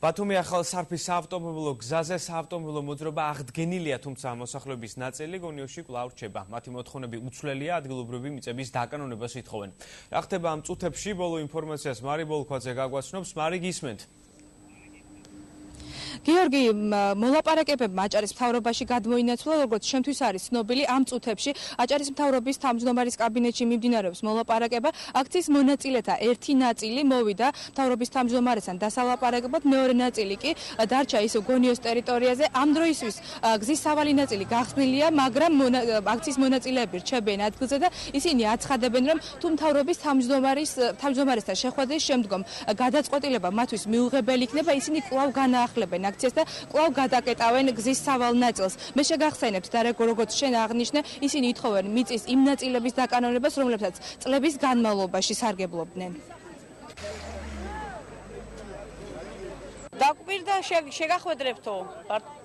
ბათუმი ახალ სარფის საავტომობილო გზაზე საავტომობილო მოძრაობა აღდგენილია, თუმცა მოსახლეობის ნაწილი გონიოში კვლავ რჩება. მათი მოთხოვნები უცვლელია, ადგილობრივი მიწების დაკანონებას ითხოვენ. რა ხდება ამ წუთებში? ბოლო ინფორმაციას მარი ბოლქვაძე გაგვაცნობს. მარი, გისმენთ? გიორგი, მოლაპარაკებებმა აჭარის მთავრობაში გადმოინაცვლა, როგორც შემთვის არის ცნობილი, ამ წუთებში აჭარის მთავრობის თავმჯდომარის კაბინეტში მიმდინარეობს მოლაპარაკება. აქციის მონაწილეთა ერთი ნაწილი მოვიდა მთავრობის თავმჯდომარესთან დასალაპარაკებლად, მეორე ნაწილი კი დარჩა ის გონიოს ტერიტორიაზე. ამ დროისთვის გზის სავალი ნაწილი გახსნილია, მაგრამ აქციის მონაწილეები რჩებიან ადგილზე და ისინი აცხადებენ, რომ თუ მთავრობის თავმჯდომარესთან შეხვედრის შემდგომ გადაწყვეტილება მათთვის მიუღებელი იქნება, ისინი კვლავ განაახლებენ აქციას და კვლავ გადაკეტავენ გზის სავალ ნაწილს. მე შეგახსენებთ და როგორც შენ აღნიშნე, ისინი ითხოვენ მიწის იმ ნაწილების დაკანონებას, რომლებსაც წლების განმავლობაში სარგებლობდნენ. დაგვირდა შეგახვედრებთო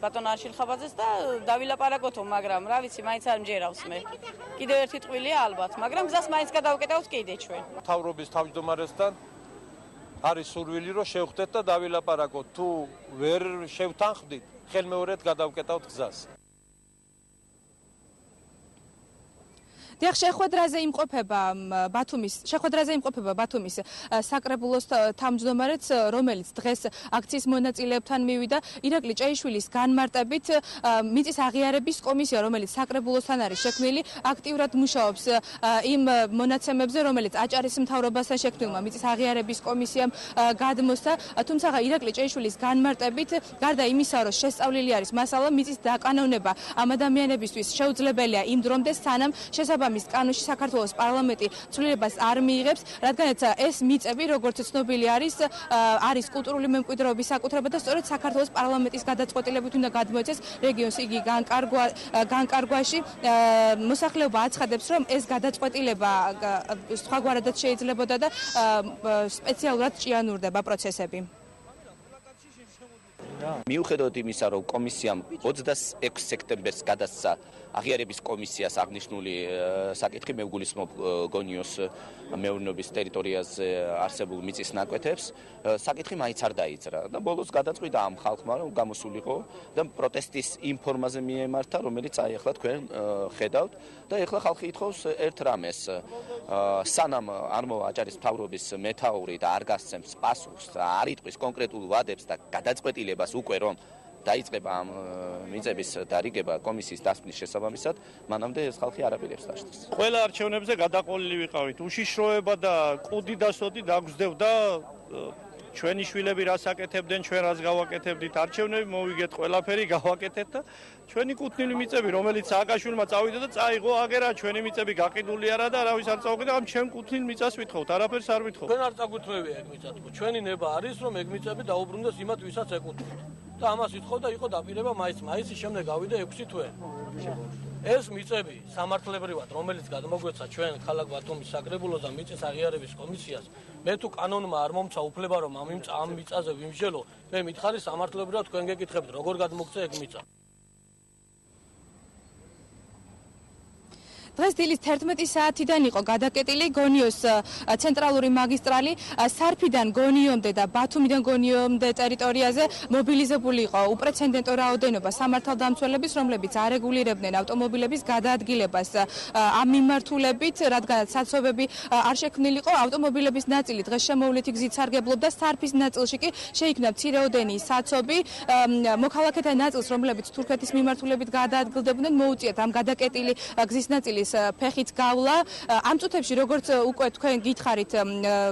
ბატონ არშილხაბაძეს და დავილაპარაკოთო, მაგრამ რა ვიცი, მაინც არ მჯერავს მე. კიდევ ერთი ტყვილია ალბათ, მაგრამ გზას მაინც გადავკეტავთ კიდე ჩვენ. მთავრობის თავმჯდომარესთან არის სურვილი, რომ შევხვდეთ და დავილაპარაკოთ. თუ ვერ შევთანხმდით, ხელმეორედ გადავკეტავთ გზას. დიახ, შეხვედრაზე იმყოფება ბათუმის საკრებულოს თავმჯდომარეც, რომელიც დღეს აქციის მონაწილეებთან მივიდა. ირაკლი ჭეიშვილის განმარტებით, მიწის აღიარების კომისია, რომელიც საკრებულოსთან არის შექმნილი, აქტიურად მუშაობს იმ მონაცემებზე, რომელიც აჭარის მთავრობასთან შექმნილმა მიწის აღიარების კომისიამ გადმოსცა. თუმცა ირაკლი ჭეიშვილის განმარტებით, გარდა იმისა, რომ შესწავლილი არის მასალა, მიწის დაკანონება ამ ადამიანებისთვის შეუძლებელია იმ დრომდე, სანამ მის კანონში საქართველოს პარლამენტი ცვლილებას არ მიიღებს, რადგანაც ეს მიწები, როგორც ცნობილი არის კულტურული მემკვიდრეობის საკუთრება და სწორედ საქართველოს პარლამენტის გადაწყვეტილებით უნდა გადმოეცეს რეგიონს იგი განკარგვაში. მოსახლეობა აცხადებს, რომ ეს გადაწყვეტილება სხვაგვარადაც შეიძლებოდა და სპეციალურად ჭიანურდება პროცესები. მიუხედავად იმისა, რომ კომისიამ 26 სექტემბერს გადასცა აღიარების კომისიას აღნიშნული საკითხი, მე ვგულისხმობ გონიოს მეურნეობის ტერიტორიაზე არსებულ მიწის ნაკვეთებს, საკითხი მაინც არ დაიძრა და ბოლოს გადაწყვიტა ამ ხალხმა, რომ გამოსულიყო და პროტესტის იმ ფორმაზე მიემართა, რომელიც ახლა თქვენ ხედავთ და ახლა ხალხი ითხოვს ერთ რამეს, სანამ არ მოვა აჭარის მთავრობის მეთაური და არ გასცემს პასუხს და არ იტყვის კონკრეტულ ვადებს და გადაწყვეტილებას უკვე რომ დაიწყება ამ მიწების დარიგება კომისიის დასკვნის შესაბამისად, მანამდე ეს ხალხი არ აპირებს დაშლის. ყველა არჩევნებზე გადაყოლილი ვიყავით. უშიშროება და კუდი და სოდი დაგვსდევდა ჩვენი შვილები რას აკეთებდნენ, ჩვენ რას გავაკეთებდით, არჩევნები მოვიგეთ, ყველაფერი გავაკეთეთ და ჩვენი კუთვნილი მიწები, რომელიც სააკაშვილმა წავიდა და წაიღო, აგერა ჩვენი მიწები გაყიდული არა და არავის არ წავყიდა, ამ ჩემ კუთვნილ მიწას ვითხოვთ, არაფერს არ ვითხოვთ. ჩვენ არ წაგუთმევია ეგ მიწა, ჩვენი ნება არის, რომ ეგ მიწები დაუბრუნდეს იმათ, ვისაც ეკუთვნით. და ამას ვითხოვ და იყო დაპირება მაისის შემდეგ გავიდა 6 თვე. ეს მიწები სამართლებრივად, რომელიც გადმოგვეცა ჩვენ ქალაქ ბათუმის საკრებულოსთან მიწის აღიარების კომისიას, მე თუ კანონმა არ მომცა უფლება, რომ ამ მიწაზე ვიმსჯელო, მე მითხარი სამართლებრივად თქვენ გეკითხებთ, როგორ გადმოგცა ეგ მიწა. დღეს დილის 11 საათიდან იყო გადაკეტილი გონიოს ცენტრალური მაგისტრალი. სარფიდან გონიომდე და ბათუმიდან გონიომდე ტერიტორიაზე მობილიზებული იყო უპრეცედენტო რაოდენობა სამართალდამცველების, რომლებიც არეგულირებდნენ ავტომობილების გადაადგილებას ამ მიმართულებით, რადგანაც საცობები არ შექმნილიყო. ავტომობილების ნაწილი დღეს შემოვლითი გზით სარგებლობდა, სარფის ნაწილში კი შეიქმნა მცირეოდენი საცობი. მოქალაქეთა ნაწილს, რომლებიც თურქეთის მიმართულებით გადაადგილდებოდნენ, მოუწიათ ამ გადაკეტილი გზის ნაწილის ფეხით გავლა. ამ წუთებში, როგორც უკვე თქვენ გითხარით,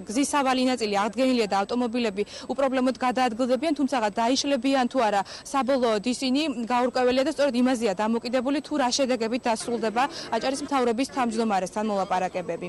გზის სავალი ნაწილი აღდგენილია და ავტომობილები უპრობლემოდ გადაადგილდებიან, თუმცა დაიშლებიან თუ არა, საბოლოოდ ისინი გაურკვეველია და სწორედ იმაზეა დამოკიდებული, თუ რა შედეგებით დასრულდება აჭარის მთავრობის თავმჯდომარესთან მოლაპარაკებები.